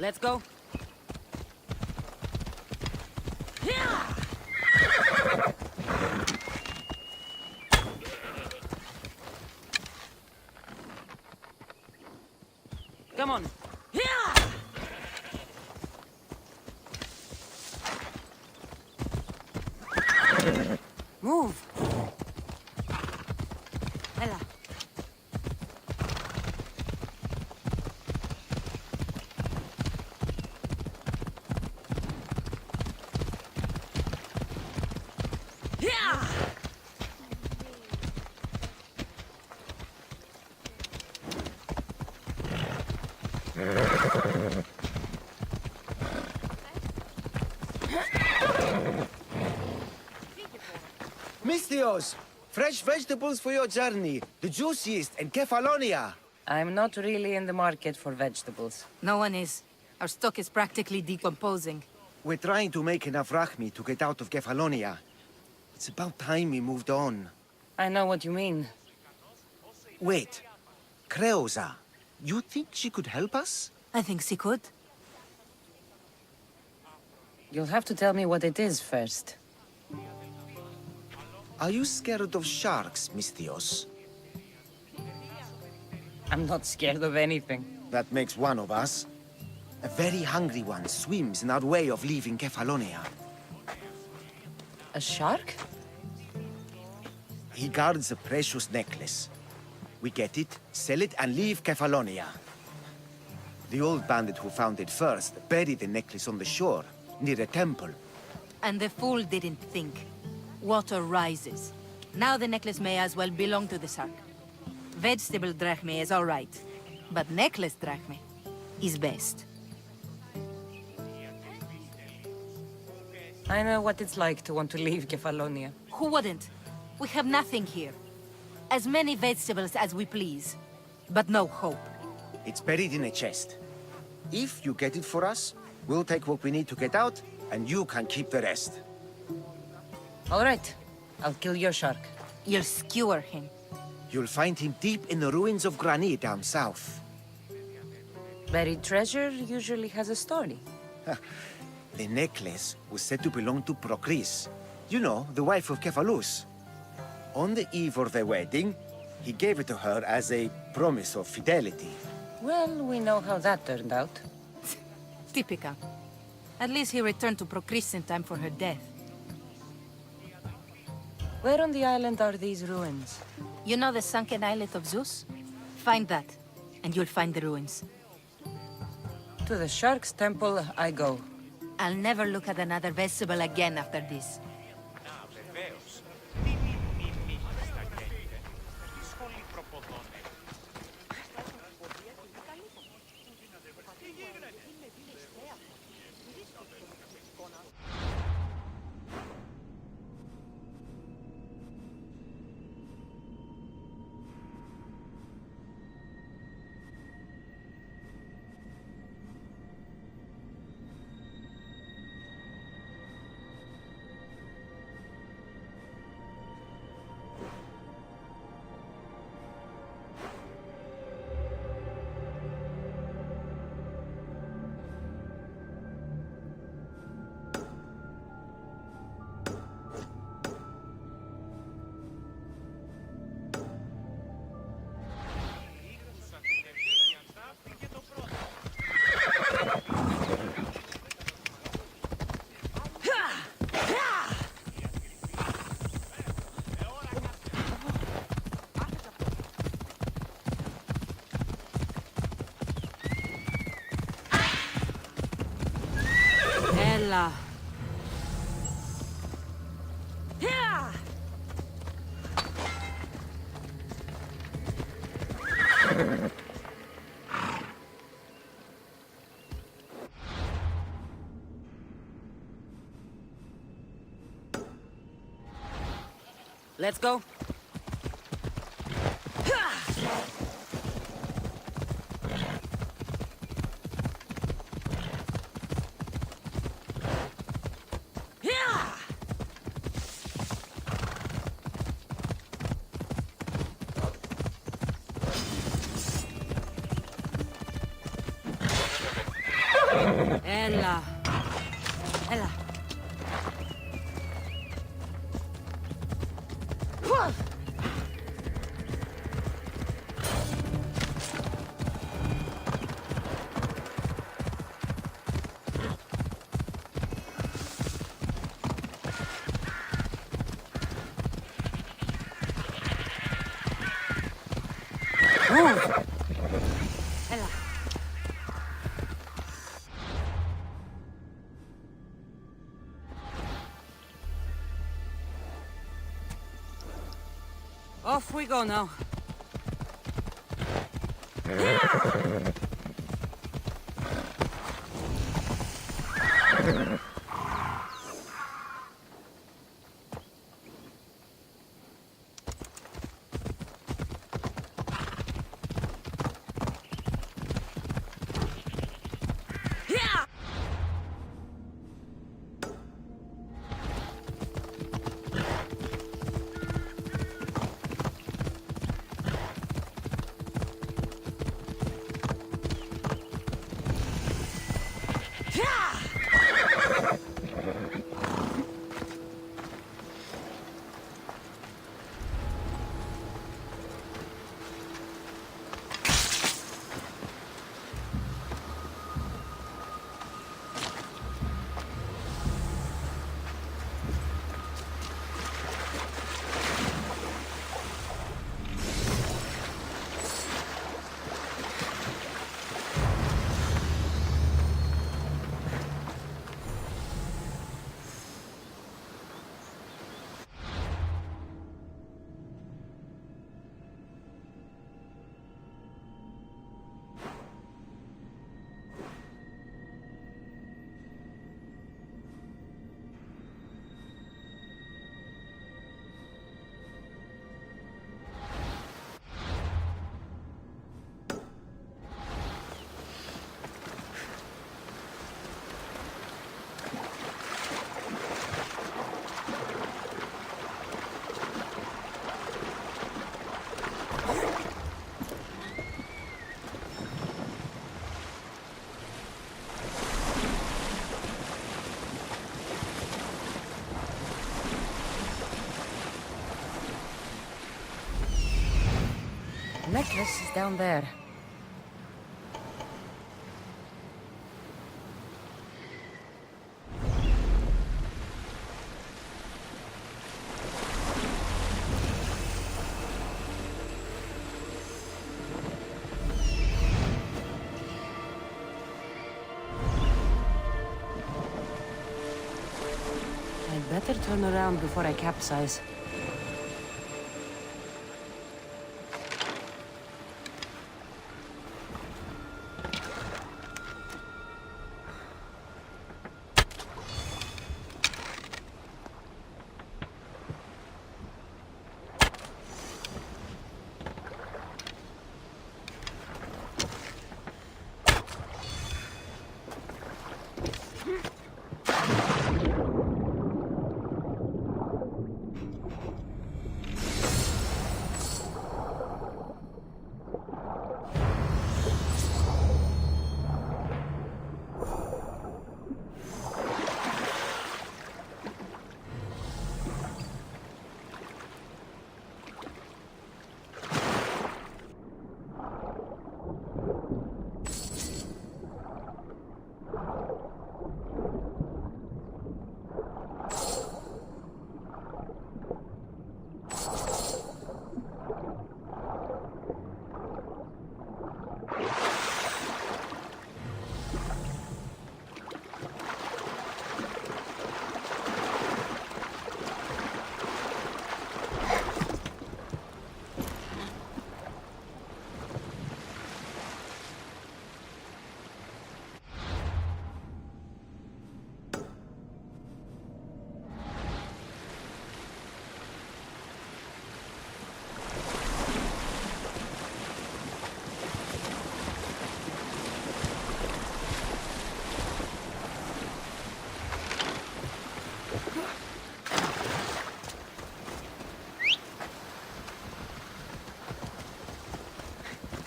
Let's go. Come on. Move. Ella. Misthios, fresh vegetables for your journey. The juiciest in Kefalonia. I'm not really in the market for vegetables. No one is. Our stock is practically decomposing. We're trying to make enough rachmi to get out of Kefalonia. It's about time we moved on. I know what you mean. Wait. Creosa. You think she could help us? I think she could. You'll have to tell me what it is first. Are you scared of sharks, Misthios? I'm not scared of anything. That makes one of us. A very hungry one swims in our way of leaving Kefalonia. A shark? He guards a precious necklace. We get it, sell it, and leave Kefalonia. The old bandit who found it first buried the necklace on the shore, near a temple. And the fool didn't think. Water rises. Now the necklace may as well belong to the shark. Vegetable drachme is all right, but necklace drachme is best. I know what it's like to want to leave Kefalonia. Who wouldn't? We have nothing here. As many vegetables as we please, but no hope. It's buried in a chest. If you get it for us, we'll take what we need to get out, and you can keep the rest. All right. I'll kill your shark. You'll skewer him. You'll find him deep in the ruins of Granit down south. Buried treasure usually has a story. The necklace was said to belong to Procris. You know, the wife of Cephalus. On the eve of their wedding, he gave it to her as a promise of fidelity. Well, we know how that turned out. Typical. At least he returned to Procris in time for her death. Where on the island are these ruins? You know the sunken islet of Zeus? Find that, and you'll find the ruins. To the Shark's Temple I go. I'll never look at another vegetable again after this. Ella. Yeah. Let's go. Ella. Ella. Ella. Off we go now. Necklace is down there. I'd better turn around before I capsize.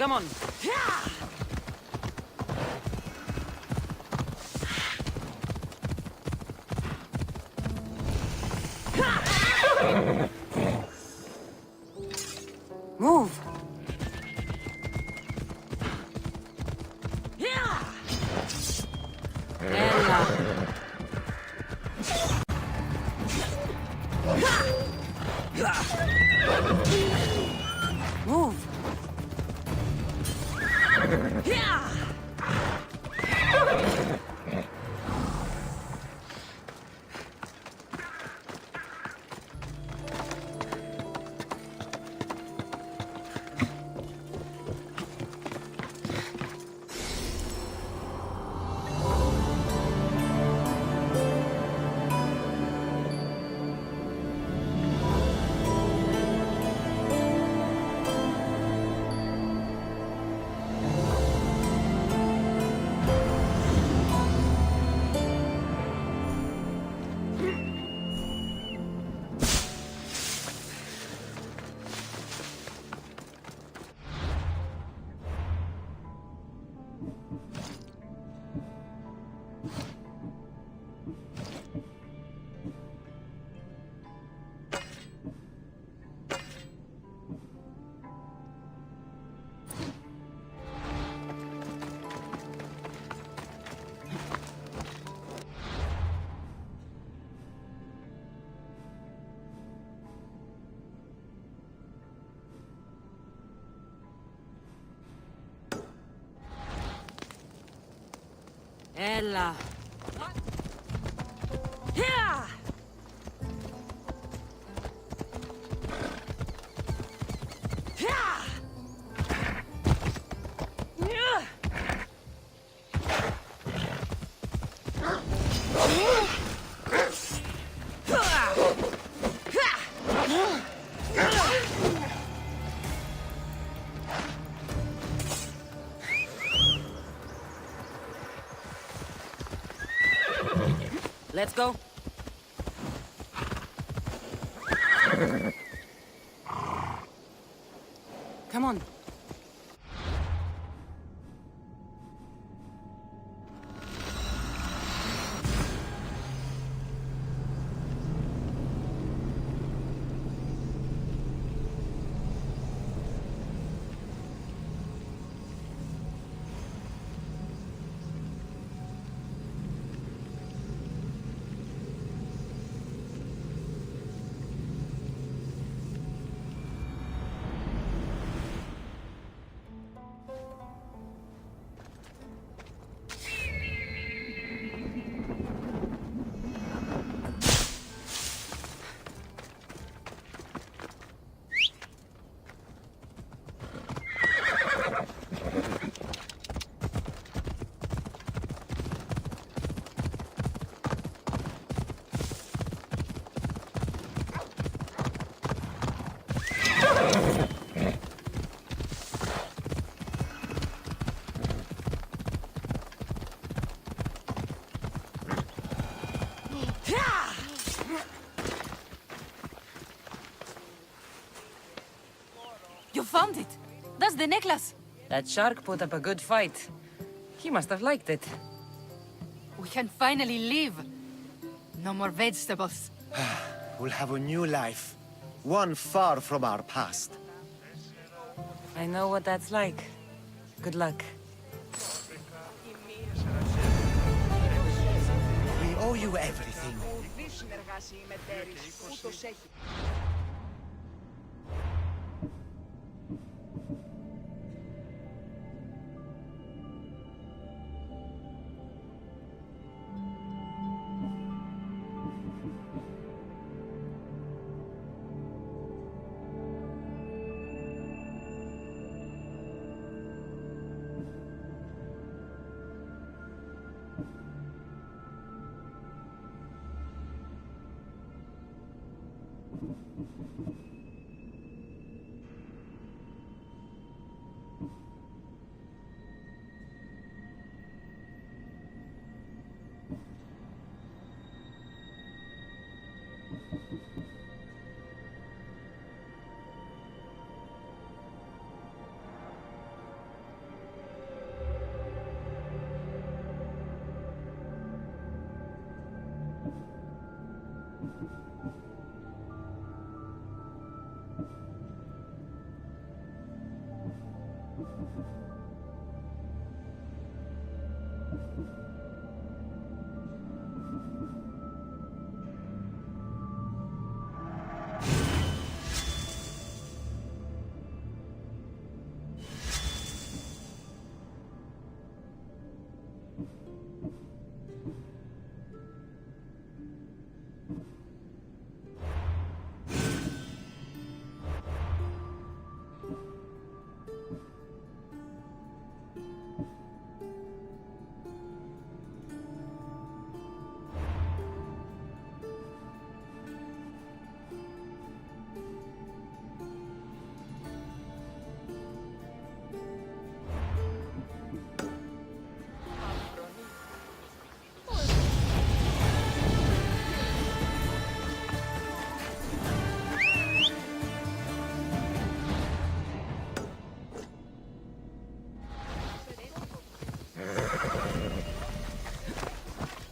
Come on. Ella. Yeah! Let's go. Come on. You found it! That's the necklace! That shark put up a good fight. He must have liked it. We can finally leave. No more vegetables. We'll have a new life. One far from our past. I know what that's like. Good luck. We owe you everything.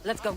Let's go.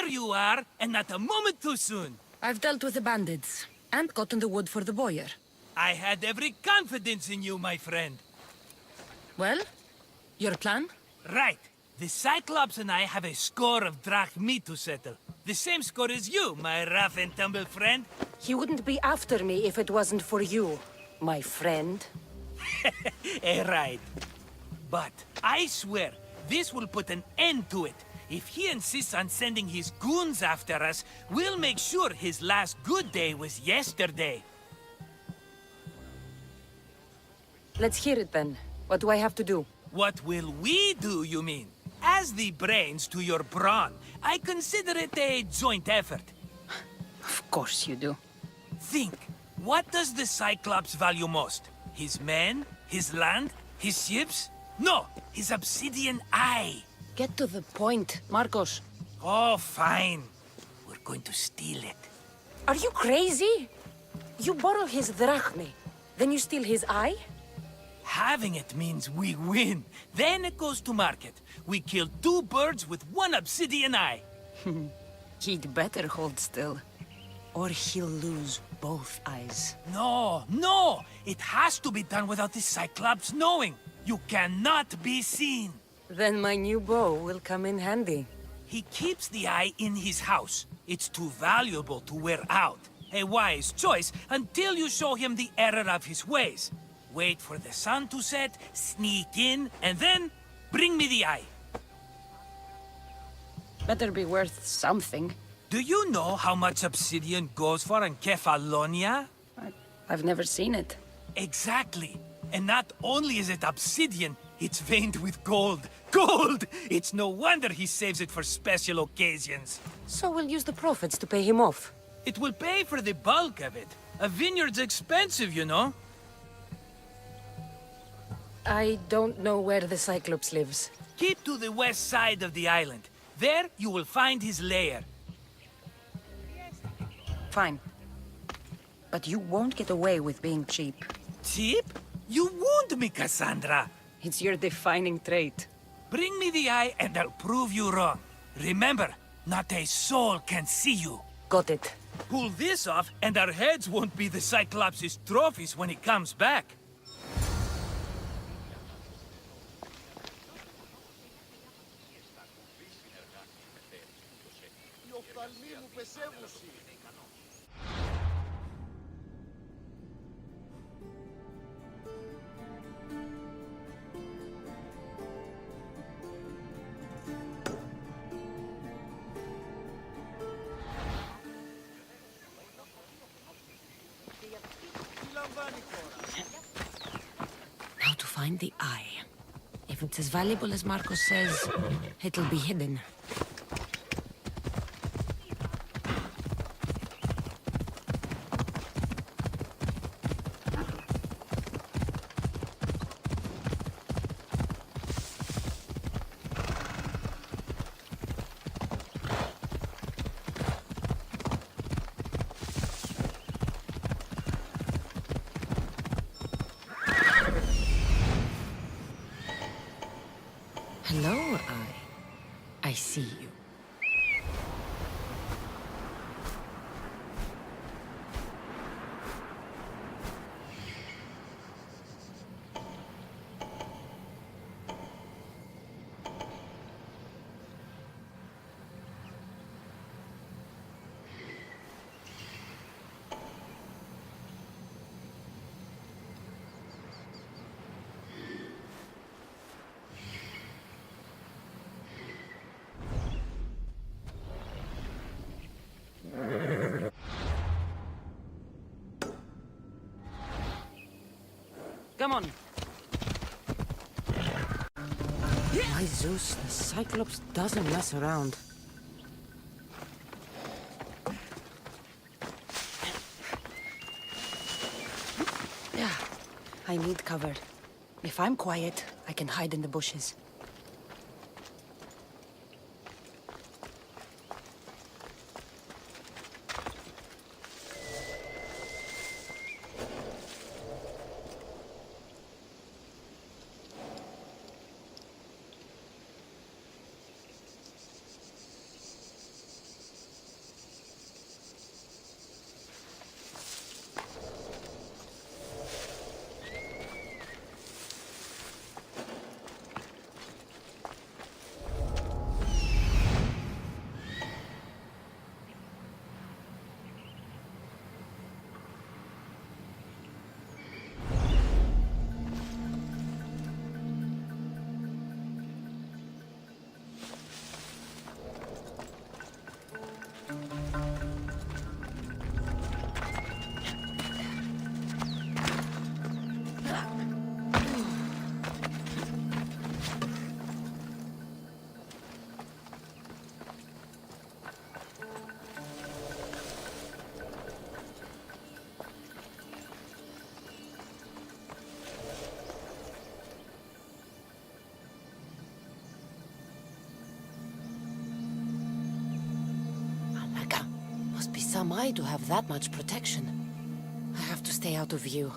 There you are, and not a moment too soon. I've dealt with the bandits and gotten the wood for the boiler. I had every confidence in you, my friend. Well, your plan? Right. The Cyclops and I have a score of drachmi to settle. The same score as you, my rough and tumble friend. He wouldn't be after me if it wasn't for you, my friend. Right. But I swear, this will put an end to it. If he insists on sending his goons after us, we'll make sure his last good day was yesterday. Let's hear it then. What do I have to do? What will we do, you mean? As the brains to your brawn, I consider it a joint effort. Of course you do. Think, what does the Cyclops value most? His men? His land? His ships? No, his obsidian eye. Get to the point, Marcos. Oh, fine. We're going to steal it. Are you crazy? You borrow his drachme, then you steal his eye? Having it means we win. Then it goes to market. We kill 2 birds with 1 obsidian eye. He'd better hold still, or he'll lose both eyes. No, no! It has to be done without the Cyclops knowing. You cannot be seen. Then my new bow will come in handy. He keeps the eye in his house. It's too valuable to wear out. A wise choice until you show him the error of his ways. Wait for the sun to set, sneak in, and then bring me the eye. Better be worth something. Do you know how much obsidian goes for in Kefalonia? I've never seen it. Exactly. And not only is it obsidian, it's veined with gold. Gold! It's no wonder he saves it for special occasions. So we'll use the profits to pay him off. It will pay for the bulk of it. A vineyard's expensive, you know. I don't know where the Cyclops lives. Keep to the west side of the island. There, you will find his lair. Fine. But you won't get away with being cheap. Cheap? You wound me, Cassandra. It's your defining trait. Bring me the eye and I'll prove you wrong. Remember, not a soul can see you. Got it. Pull this off and our heads won't be the Cyclops' trophies when he comes back. Now to find the eye. If it's as valuable as Marcos says, it'll be hidden. Hello, Eye. I see you. Come on. My Zeus, the Cyclops doesn't mess around. Yeah, I need cover. If I'm quiet, I can hide in the bushes. am I to have that much protection? I have to stay out of view.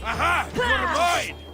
Aha! You're mine!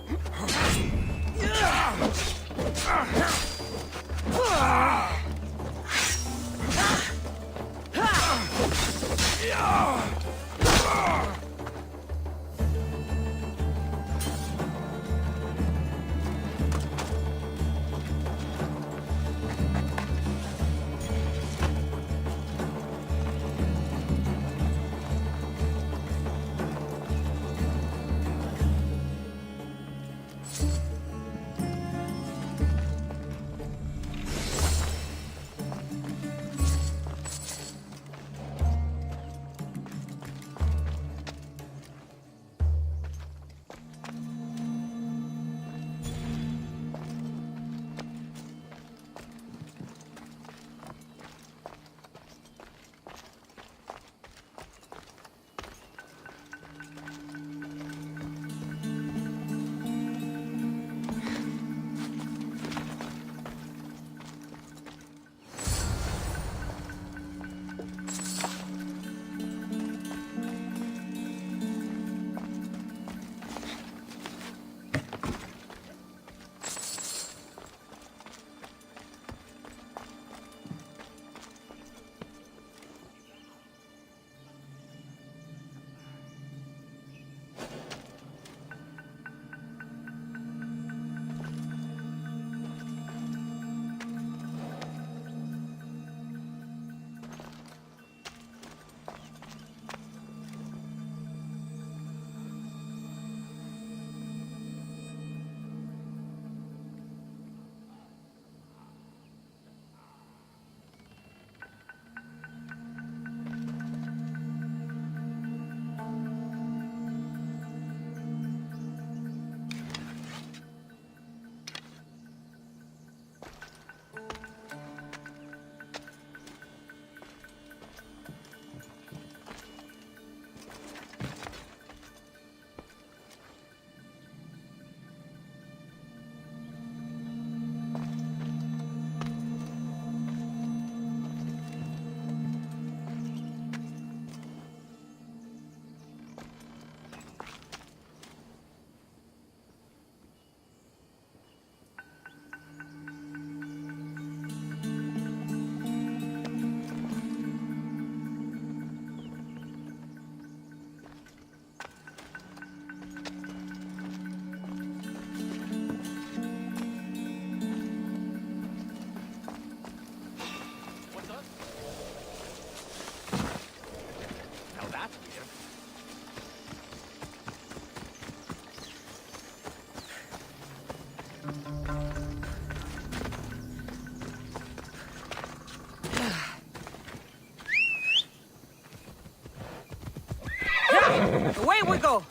Away we go!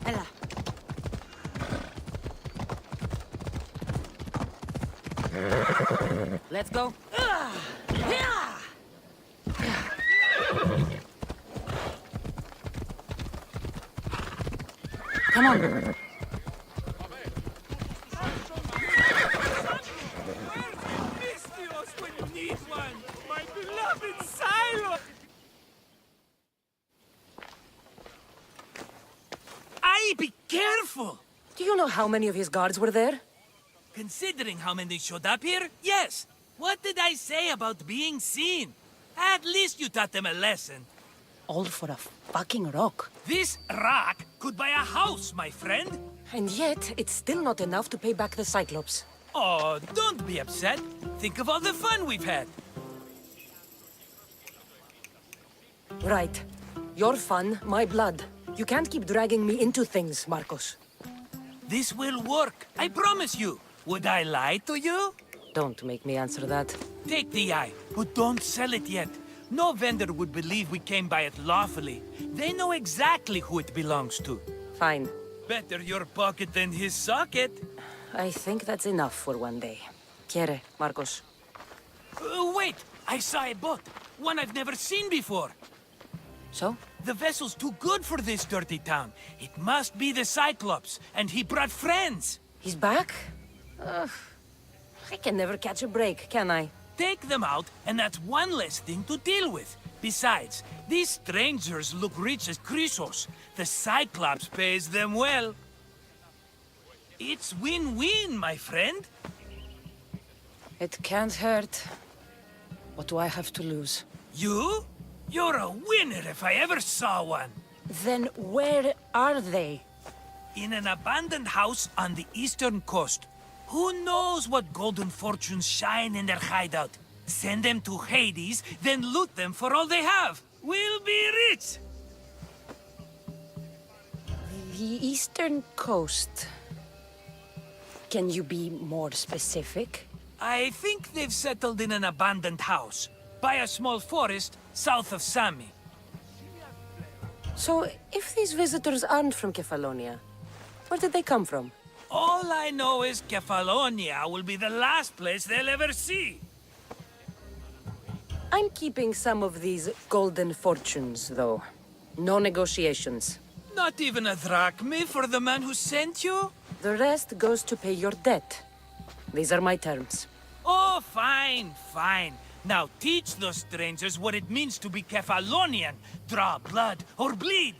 Ella. Let's go. Come on. Where's Mistios when you need one? My beloved Silo! Aye, be careful! Do you know how many of his guards were there? Considering how many showed up here, yes. What did I say about being seen? At least you taught them a lesson. All for a fucking rock. This rock could buy a house, my friend. And yet, it's still not enough to pay back the Cyclops. Oh, don't be upset. Think of all the fun we've had. Right. Your fun, my blood. You can't keep dragging me into things, Marcos. This will work, I promise you. Would I lie to you? Don't make me answer that. Take the eye, but don't sell it yet. No vendor would believe we came by it lawfully. They know exactly who it belongs to. Fine. Better your pocket than his socket. I think that's enough for one day. Quiere, Marcos. Wait! I saw a boat. One I've never seen before. So? The vessel's too good for this dirty town. It must be the Cyclops, and he brought friends. He's back? I can never catch a break, can I? Take them out, and that's one less thing to deal with. Besides, these strangers look rich as Chrysos. The Cyclops pays them well. It's win-win, my friend. It can't hurt. What do I have to lose? You? You're a winner if I ever saw one. Then where are they? In an abandoned house on the eastern coast. Who knows what golden fortunes shine in their hideout? Send them to Hades, then loot them for all they have. We'll be rich! The eastern coast. Can you be more specific? I think they've settled in an abandoned house, by a small forest south of Sami. So, if these visitors aren't from Kefalonia, where did they come from? All I know is Kefalonia will be the last place they'll ever see. I'm keeping some of these golden fortunes, though. No negotiations. Not even a drachme for the man who sent you? The rest goes to pay your debt. These are my terms. Oh, fine, fine. Now teach those strangers what it means to be Kefalonian. Draw blood or bleed.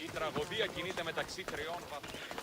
Η τραγωδία κινείται μεταξύ τριών βαθμών.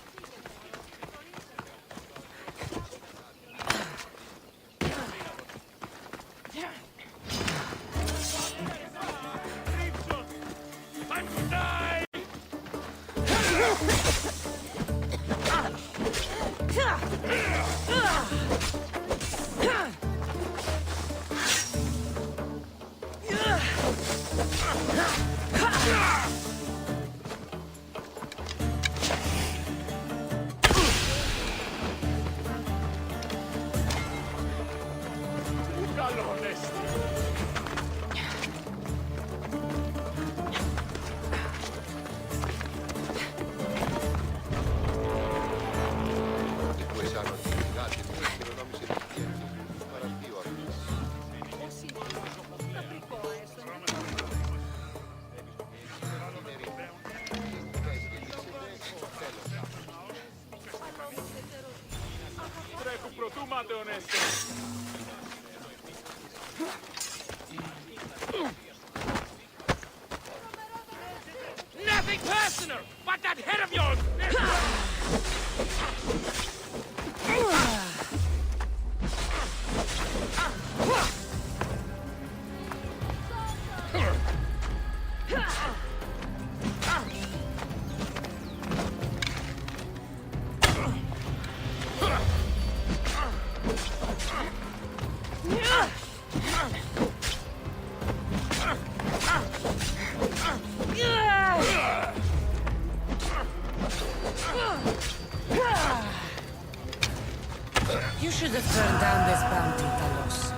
fate oneste. Nothing personal, but that head of yours! You should have turned down this bounty, Talos.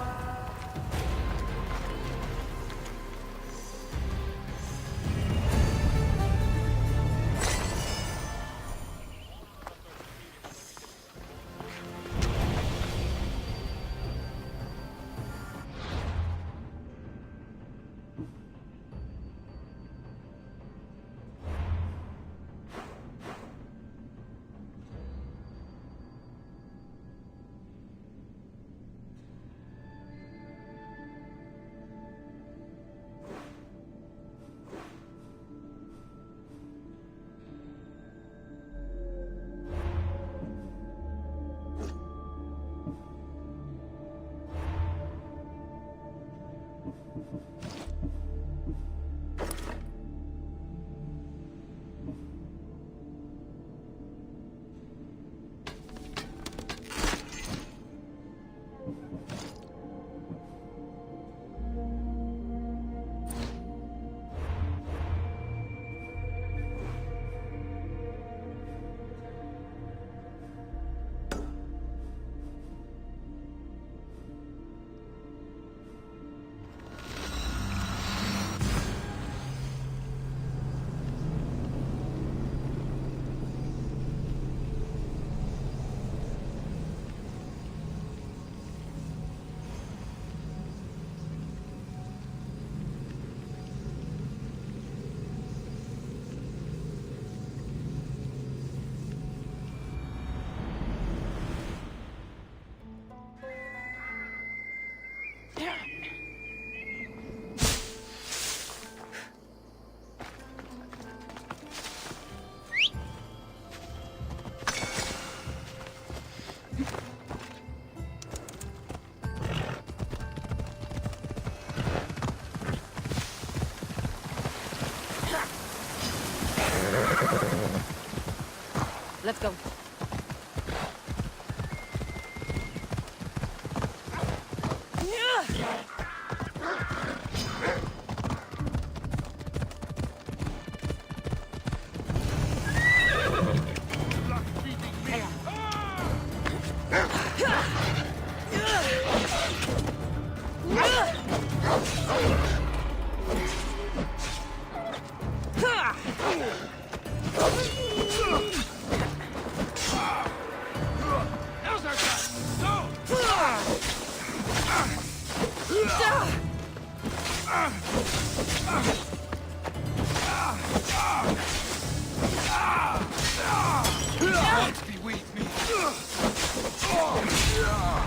Let's go.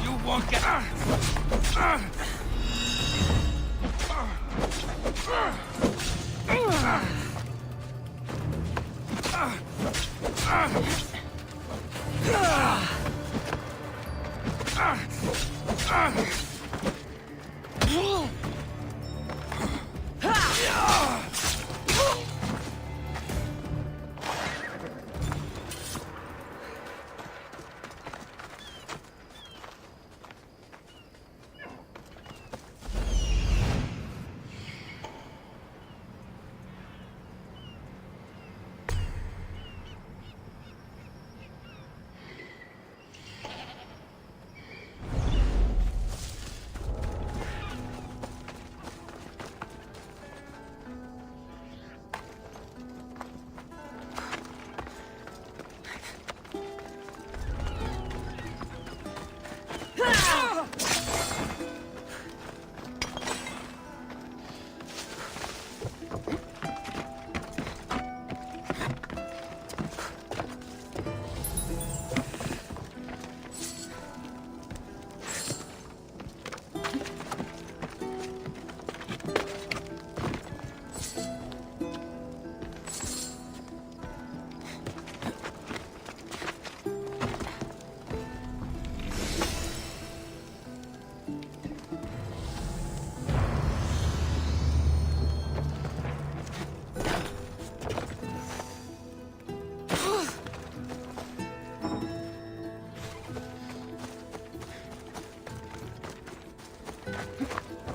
You won't get...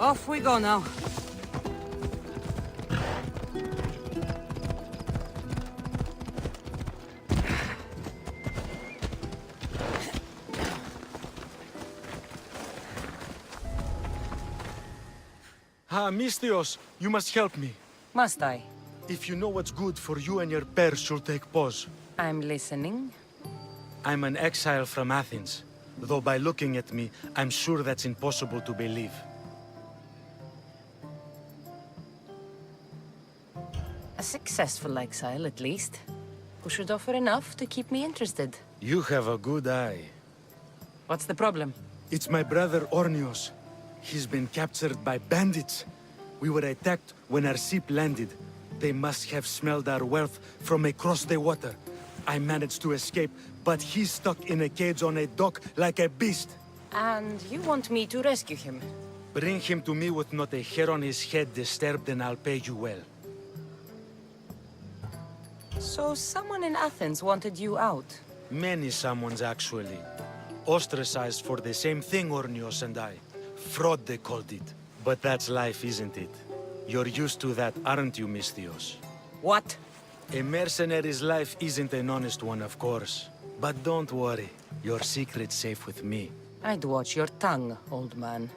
Off we go now. Mistios, you must help me. Must I? If you know what's good for you and your pairs, you'll take pause. I'm listening. I'm an exile from Athens. Though by looking at me, I'm sure that's impossible to believe. A successful exile, at least. Who should offer enough to keep me interested. You have a good eye. What's the problem? It's my brother Ornios. He's been captured by bandits. We were attacked when our ship landed. They must have smelled our wealth from across the water. I managed to escape, but he's stuck in a cage on a dock like a beast. And you want me to rescue him? Bring him to me with not a hair on his head disturbed and I'll pay you well. So someone in Athens wanted you out? Many someones, actually. Ostracized for the same thing, Ornios and I. Fraud, they called it. But that's life, isn't it? You're used to that, aren't you, Mistios? What? A mercenary's life isn't an honest one, of course. But don't worry. Your secret's safe with me. I'd watch your tongue, old man.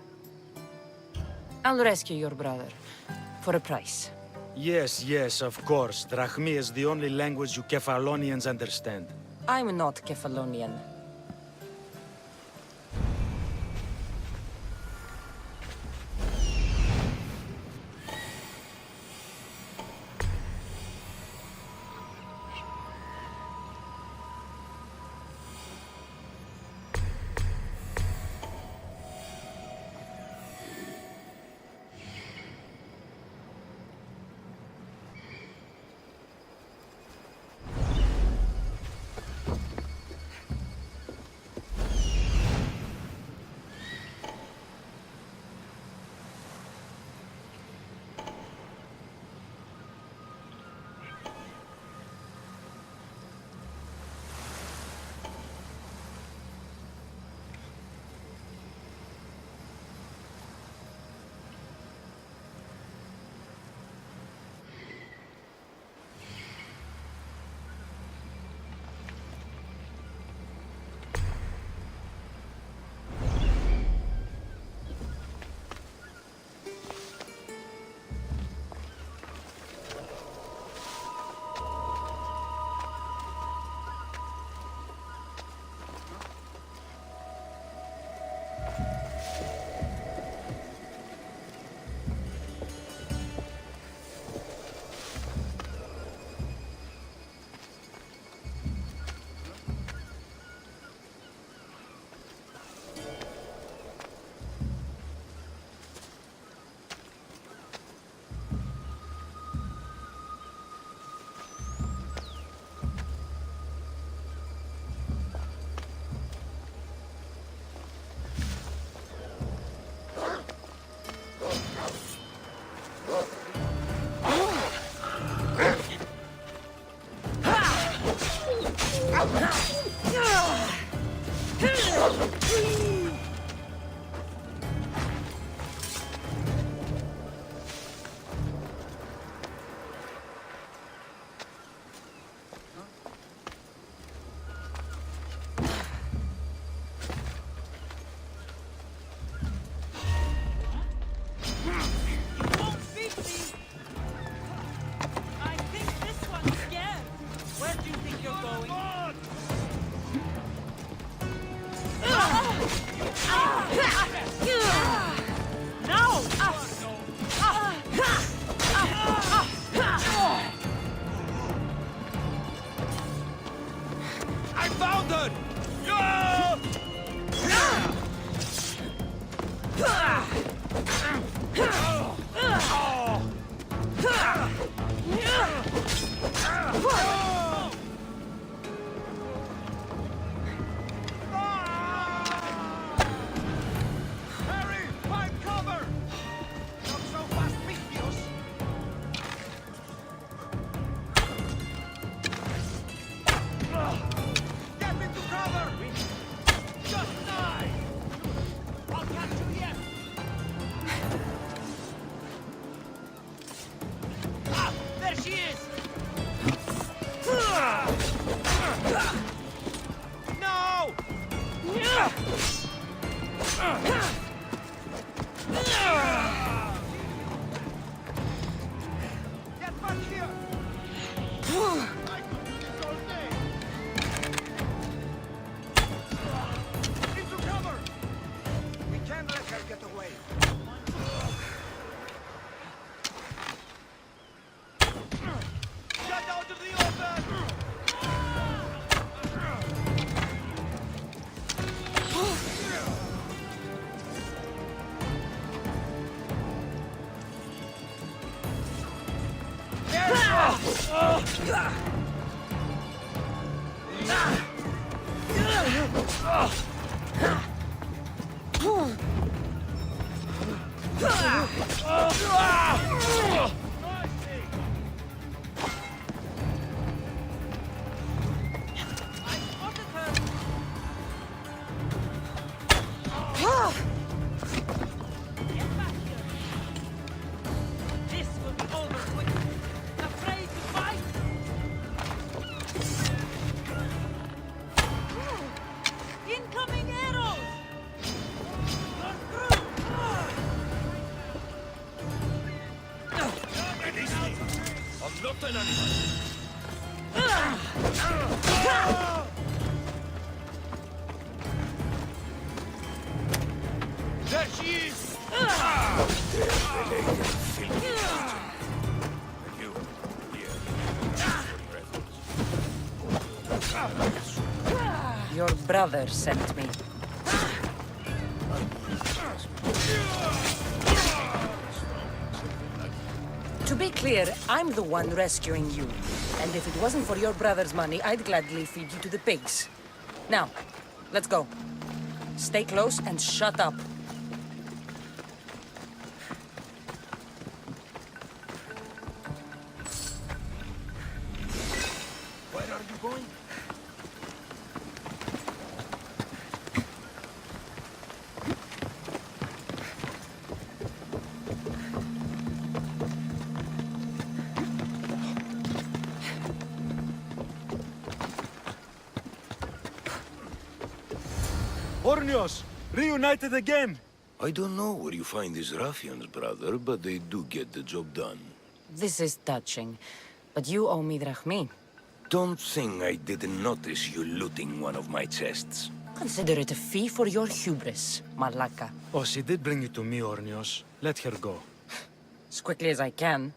I'll rescue your brother. For a price. Yes, yes, of course. Drachmi is the only language you Kephalonians understand. I'm not Kephalonian. she is! No! Get back here! I could do this all day! Into cover! We can't let her get away. Get out of the open! This will be over quick. Afraid to fight? Incoming arrows! I'm not an animal. There she is! Your brother sent me. To be clear, I'm the one rescuing you. And if it wasn't for your brother's money, I'd gladly feed you to the pigs. Now, let's go. Stay close and shut up. Where are you going? Ornios, reunited again! I don't know where you find these ruffians, brother, but they do get the job done. This is touching, but you owe me drachmi. Don't think I didn't notice you looting one of my chests. Consider it a fee for your hubris, Malaka. Oh, she did bring you to me, Ornios. Let her go. As quickly as I can.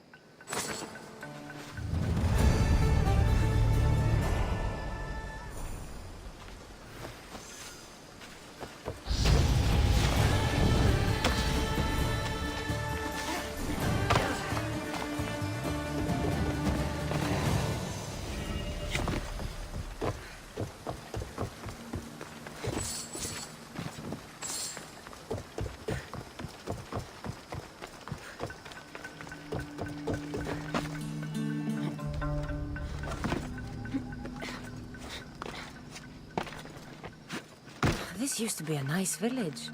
This used to be a nice village,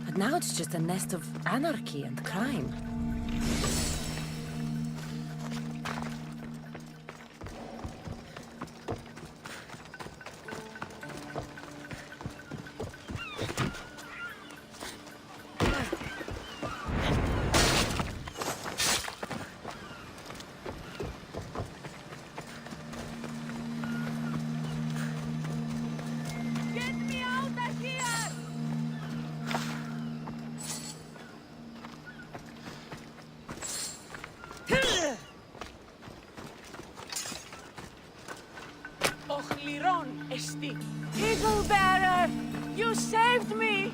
but now it's just a nest of anarchy and crime. Get me out of here! Och liron esti. Eagle bearer, you saved me!